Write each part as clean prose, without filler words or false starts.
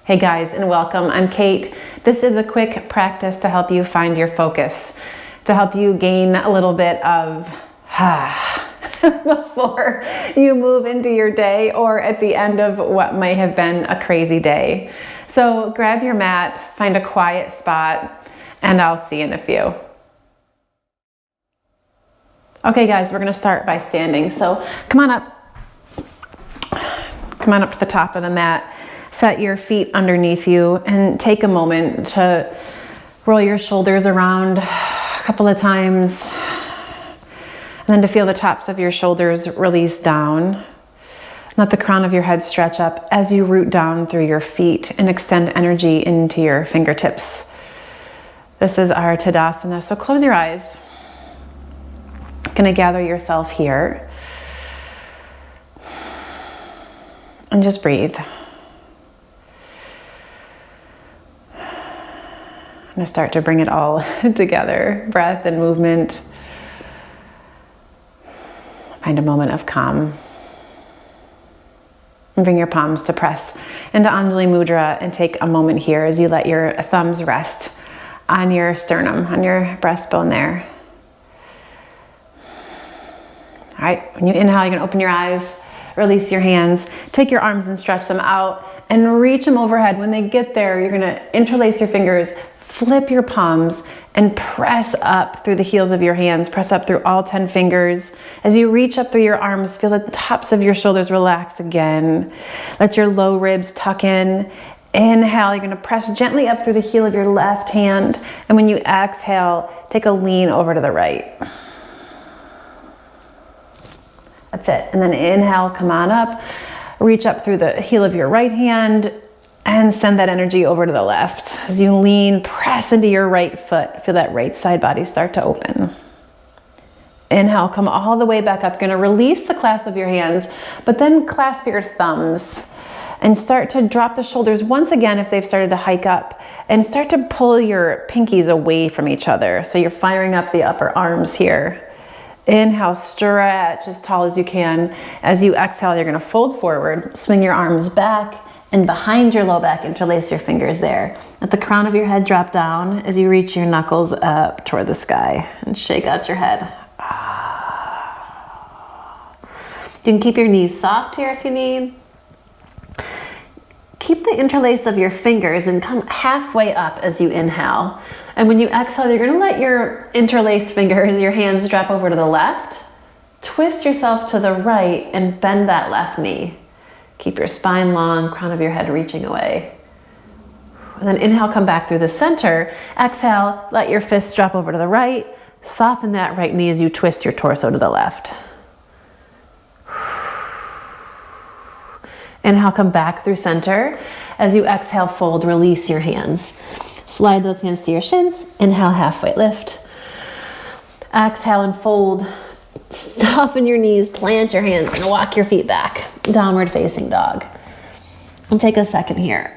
Hey guys, and welcome. I'm Kate. This is a quick practice to help you find your focus, to help you gain a little bit of before you move into your day or at the end of what may have been a crazy day. So grab your mat, find a quiet spot, and I'll see you in a few. Okay guys, we're gonna start by standing. So come on up to the top of the mat. Set your feet underneath you and take a moment to roll your shoulders around a couple of times. And then to feel the tops of your shoulders release down. Let the crown of your head stretch up as you root down through your feet and extend energy into your fingertips. This is our Tadasana, so close your eyes. Gonna gather yourself here. And just breathe. I'm going to start to bring it all together, breath and movement. Find a moment of calm. And bring your palms to press into Anjali Mudra and take a moment here as you let your thumbs rest on your sternum, on your breastbone there. All right, when you inhale, you're going to open your eyes, release your hands, take your arms and stretch them out and reach them overhead. When they get there, you're going to interlace your fingers, flip your palms and press up through the heels of your hands. Press up through all 10 fingers. As you reach up through your arms, feel the tops of your shoulders relax again. Let your low ribs tuck in. Inhale, you're going to press gently up through the heel of your left hand. And when you exhale, take a lean over to the right. That's it. And then inhale, come on up. Reach up through the heel of your right hand. And send that energy over to the left. As you lean, press into your right foot. Feel that right side body start to open. Inhale, come all the way back up. You're gonna release the clasp of your hands, but then clasp your thumbs and start to drop the shoulders once again if they've started to hike up, and start to pull your pinkies away from each other. So you're firing up the upper arms here. Inhale, stretch as tall as you can. As you exhale, you're gonna fold forward, swing your arms back, and behind your low back, interlace your fingers there. Let the crown of your head drop down as you reach your knuckles up toward the sky and shake out your head. You can keep your knees soft here if you need. Keep the interlace of your fingers and come halfway up as you inhale. And when you exhale, you're gonna let your interlaced fingers, your hands drop over to the left. Twist yourself to the right and bend that left knee. Keep your spine long, crown of your head reaching away. And then inhale, come back through the center. Exhale, let your fists drop over to the right. Soften that right knee as you twist your torso to the left. Inhale, come back through center. As you exhale, fold, release your hands. Slide those hands to your shins. Inhale, halfway lift. Exhale and fold. Soften your knees, plant your hands, and walk your feet back. Downward facing dog. And take a second here.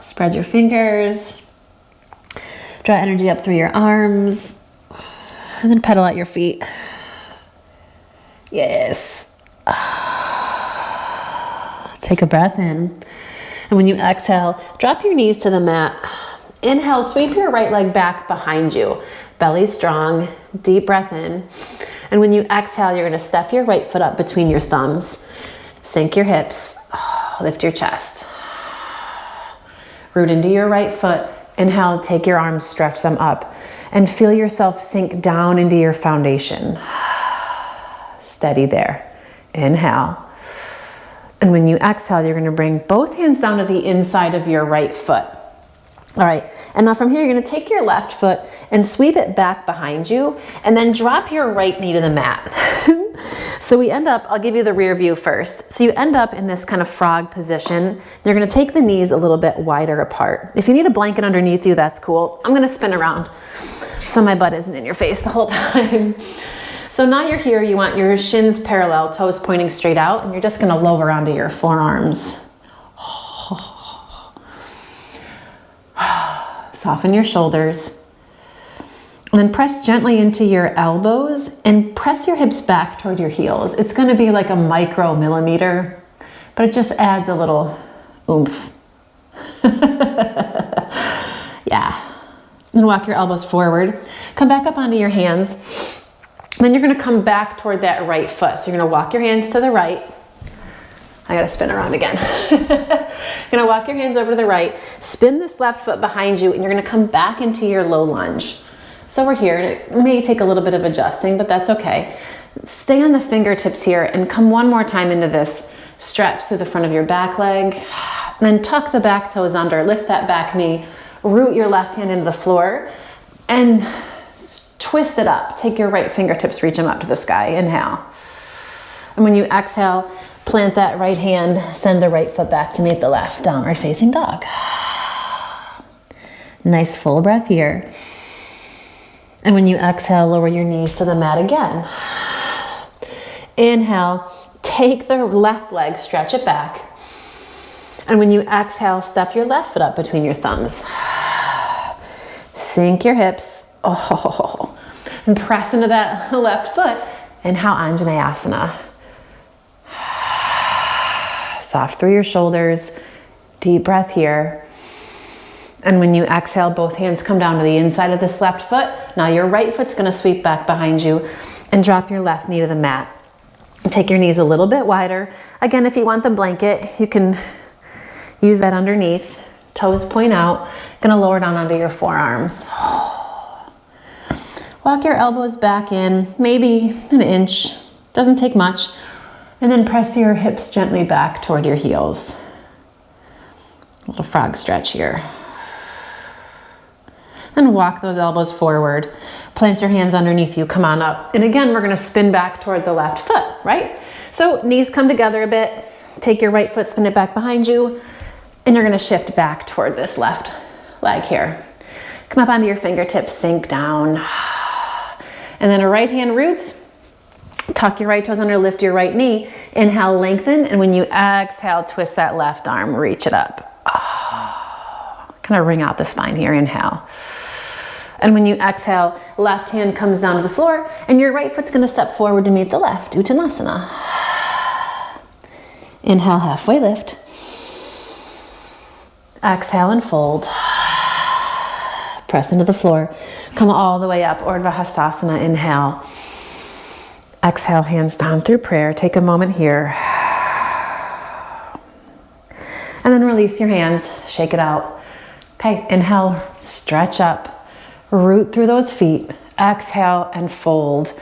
Spread your fingers. Draw energy up through your arms. And then pedal out your feet. Yes. Take a breath in. And when you exhale, drop your knees to the mat. Inhale, sweep your right leg back behind you. Belly strong, deep breath in. And when you exhale, you're gonna step your right foot up between your thumbs. Sink your hips, lift your chest. Root into your right foot. Inhale, take your arms, stretch them up. And feel yourself sink down into your foundation. Steady there. Inhale. And when you exhale, you're gonna bring both hands down to the inside of your right foot. All right, and now from here, you're gonna take your left foot and sweep it back behind you, and then drop your right knee to the mat. So we end up, I'll give you the rear view first. So you end up in this kind of frog position. You're gonna take the knees a little bit wider apart. If you need a blanket underneath you, that's cool. I'm gonna spin around so my butt isn't in your face the whole time. So now you're here, you want your shins parallel, toes pointing straight out, and you're just gonna lower onto your forearms. Soften your shoulders. And then press gently into your elbows and press your hips back toward your heels. It's going to be like a micro millimeter, but it just adds a little Oomph. Yeah. And walk your elbows forward. Come back up onto your hands. Then you're gonna come back toward that right foot. So you're gonna walk your hands to the right. I gotta spin around again. You're gonna walk your hands over to the right, spin this left foot behind you, and you're gonna come back into your low lunge. So we're here, and it may take a little bit of adjusting, but that's okay. Stay on the fingertips here and come one more time into this stretch through the front of your back leg. And then tuck the back toes under, lift that back knee, root your left hand into the floor, and twist it up. Take your right fingertips, reach them up to the sky. Inhale. And when you exhale, plant that right hand, send the right foot back to meet the left, downward facing dog. Nice full breath here. And when you exhale, lower your knees to the mat again. Inhale, take the left leg, stretch it back. And when you exhale, step your left foot up between your thumbs. Sink your hips. Oh, and press into that left foot. Inhale, Anjaneyasana. Soft through your shoulders. Deep breath here. And when you exhale, both hands come down to the inside of this left foot. Now your right foot's gonna sweep back behind you and drop your left knee to the mat. Take your knees a little bit wider. Again, if you want the blanket, you can use that underneath. Toes point out. Gonna lower down onto your forearms. Walk your elbows back in, maybe an inch. Doesn't take much. And then press your hips gently back toward your heels. A little frog stretch here. And walk those elbows forward. Plant your hands underneath you, come on up. And again, we're gonna spin back toward the left foot, right? So knees come together a bit. Take your right foot, spin it back behind you. And you're gonna shift back toward this left leg here. Come up onto your fingertips, sink down. And then a right hand roots. Tuck your right toes under, lift your right knee. Inhale, lengthen. And when you exhale, twist that left arm, reach it up. Kind of ring out the spine here, inhale. And when you exhale, left hand comes down to the floor and your right foot's gonna step forward to meet the left, Uttanasana. Inhale, halfway lift. Exhale and fold. Press into the floor. Come all the way up, Urdhva Hastasana, inhale. Exhale, hands down through prayer. Take a moment here. And then release your hands, shake it out. Okay, inhale, stretch up. Root through those feet, exhale and fold.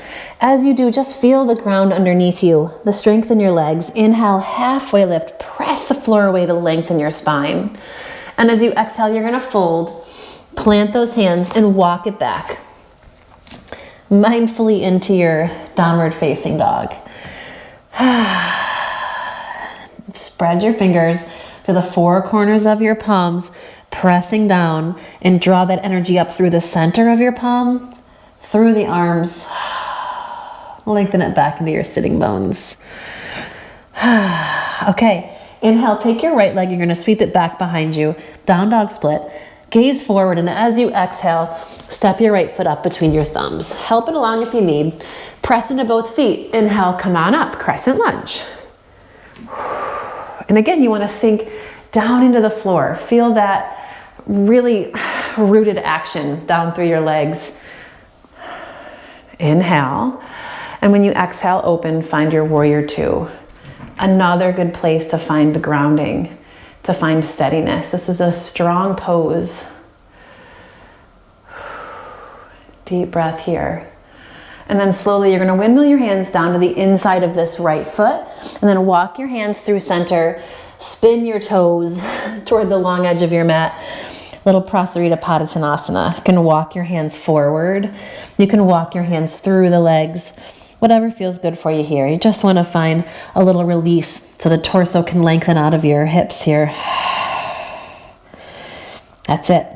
As you do, just feel the ground underneath you, the strength in your legs. Inhale, halfway lift, press the floor away to lengthen your spine. And as you exhale, you're gonna fold, plant those hands and walk it back. Mindfully into your downward facing dog. Spread your fingers to the four corners of your palms, pressing down, and draw that energy up through the center of your palm, through the arms. Lengthen it back into your sitting bones. Okay, inhale, take your right leg, you're gonna sweep it back behind you, down dog split, gaze forward, and as you exhale, step your right foot up between your thumbs. Help it along if you need. Press into both feet. Inhale, come on up, crescent lunge. And again, you wanna sink down into the floor. Feel that really rooted action down through your legs. Inhale. And when you exhale, open, find your warrior two. Another good place to find grounding, to find steadiness. This is a strong pose. Deep breath here. And then slowly you're gonna windmill your hands down to the inside of this right foot, and then walk your hands through center, spin your toes toward the long edge of your mat. Little Prasarita Padottanasana. You can walk your hands forward. You can walk your hands through the legs. Whatever feels good for you here. You just want to find a little release so the torso can lengthen out of your hips here. That's it.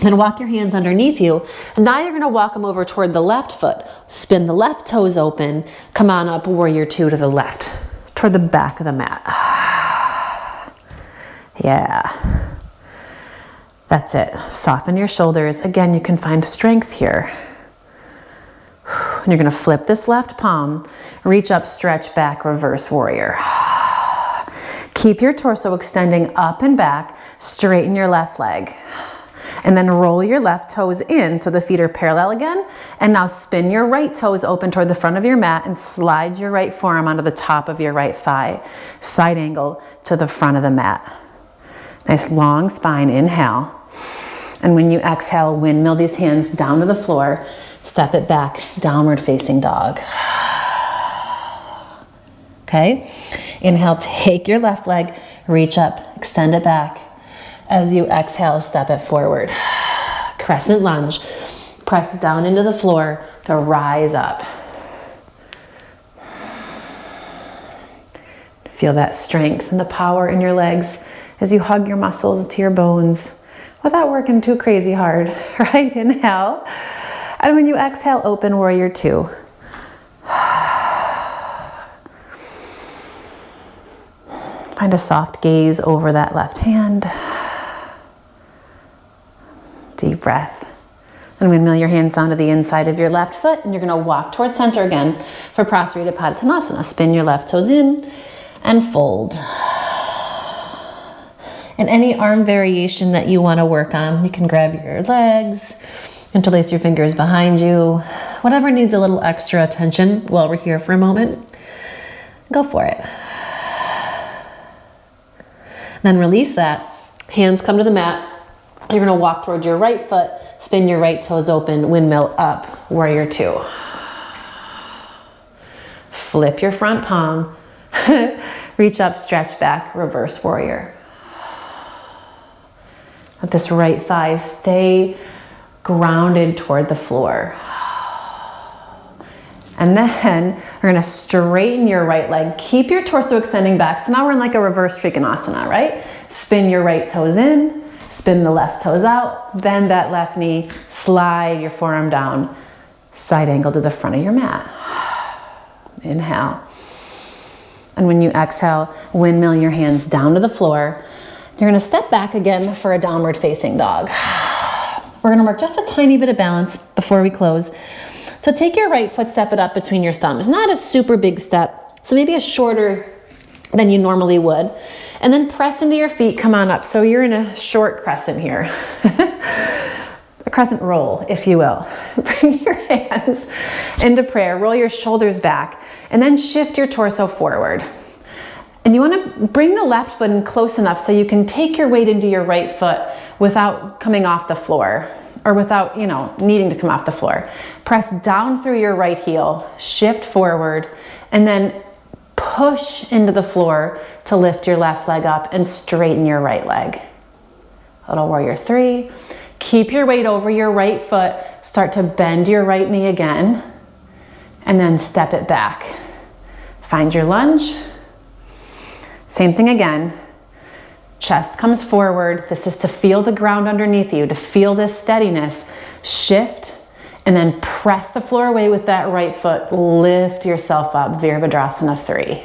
Then walk your hands underneath you. And now you're going to walk them over toward the left foot. Spin the left toes open. Come on up, warrior two to the left, toward the back of the mat. Yeah. That's it. Soften your shoulders. Again, you can find strength here. And you're going to flip this left palm, reach up, stretch back, reverse warrior. Keep your torso extending up and back, straighten your left leg. And then roll your left toes in so the feet are parallel again. And now spin your right toes open toward the front of your mat and slide your right forearm onto the top of your right thigh. Side angle to the front of the mat. Nice long spine, inhale. And when you exhale, windmill these hands down to the floor, step it back, downward facing dog. Okay, inhale, take your left leg, reach up, extend it back. As you exhale, step it forward. Crescent lunge, press down into the floor to rise up. Feel that strength and the power in your legs as you hug your muscles to your bones without working too crazy hard, right? Inhale. And when you exhale, open warrior two. Find a soft gaze over that left hand. Deep breath. And windmill your hands down to the inside of your left foot, and you're gonna walk towards center again for Prasarita Padottanasana. Spin your left toes in and fold. And any arm variation that you wanna work on, you can grab your legs, interlace your fingers behind you, whatever needs a little extra attention while we're here for a moment, go for it. Then release that, hands come to the mat. You're gonna walk toward your right foot, spin your right toes open, windmill up, warrior two. Flip your front palm, reach up, stretch back, reverse warrior. Let this right thigh stay grounded toward the floor. And then we're gonna straighten your right leg. Keep your torso extending back. So now we're in like a reverse Trikonasana, right? Spin your right toes in, spin the left toes out, bend that left knee, slide your forearm down, side angle to the front of your mat. Inhale. And when you exhale, windmill your hands down to the floor. You're gonna step back again for a downward facing dog. We're gonna work just a tiny bit of balance before we close. So take your right foot, step it up between your thumbs. Not a super big step, so maybe a shorter than you normally would. And then press into your feet, come on up. So you're in a short crescent here. A crescent roll, if you will. Bring your hands into prayer, roll your shoulders back, and then shift your torso forward. And you wanna bring the left foot in close enough so you can take your weight into your right foot without coming off the floor, or without, needing to come off the floor. Press down through your right heel, shift forward, and then push into the floor to lift your left leg up and straighten your right leg. Little warrior three. Keep your weight over your right foot. Start to bend your right knee again, and then step it back. Find your lunge. Same thing again. Chest comes forward. This is to feel the ground underneath you, to feel this steadiness. Shift, and then press the floor away with that right foot. Lift yourself up, Virabhadrasana 3.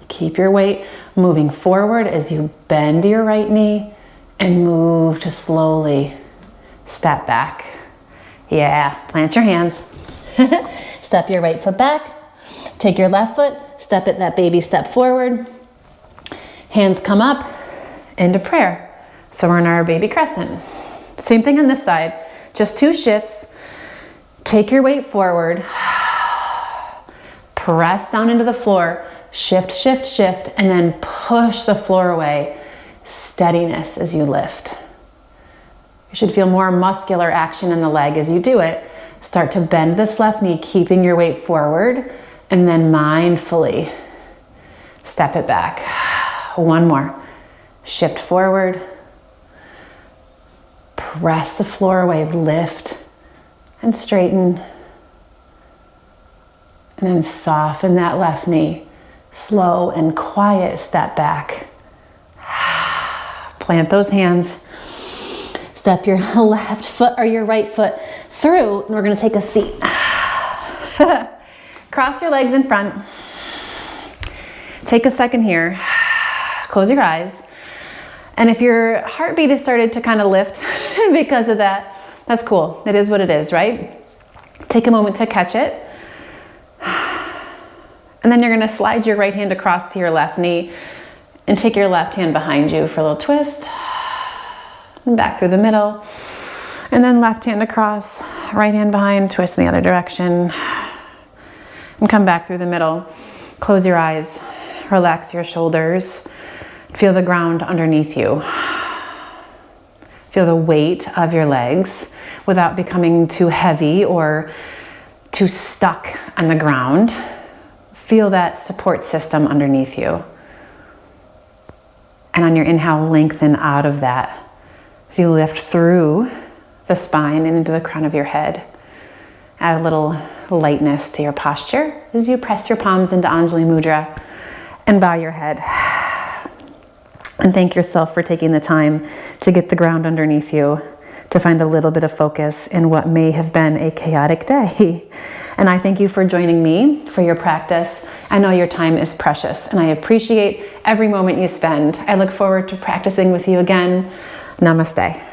Keep your weight moving forward as you bend your right knee and move to slowly step back. Yeah, plant your hands. Step your right foot back. Take your left foot, step it that baby step forward. Hands come up into prayer. So we're in our baby crescent. Same thing on this side, just two shifts. Take your weight forward, press down into the floor, shift, shift, shift, and then push the floor away. Steadiness as you lift. You should feel more muscular action in the leg as you do it. Start to bend this left knee, keeping your weight forward, and then mindfully step it back. One more. Shift forward. Press the floor away, lift and straighten. And then soften that left knee. Slow and quiet step back. Plant those hands. Step your left foot or your right foot through, and we're gonna take a seat. Cross your legs in front. Take a second here. Close your eyes. And if your heartbeat has started to kind of lift because of that, that's cool. It is what it is, right? Take a moment to catch it. And then you're gonna slide your right hand across to your left knee and take your left hand behind you for a little twist. And back through the middle. And then left hand across, right hand behind, twist in the other direction. And come back through the middle. Close your eyes, relax your shoulders. Feel the ground underneath you. Feel the weight of your legs without becoming too heavy or too stuck on the ground. Feel that support system underneath you. And on your inhale, lengthen out of that as you lift through the spine and into the crown of your head. Add a little lightness to your posture as you press your palms into Anjali Mudra and bow your head. And thank yourself for taking the time to get the ground underneath you, to find a little bit of focus in what may have been a chaotic day. And I thank you for joining me for your practice. I know your time is precious and I appreciate every moment you spend. I look forward to practicing with you again. Namaste.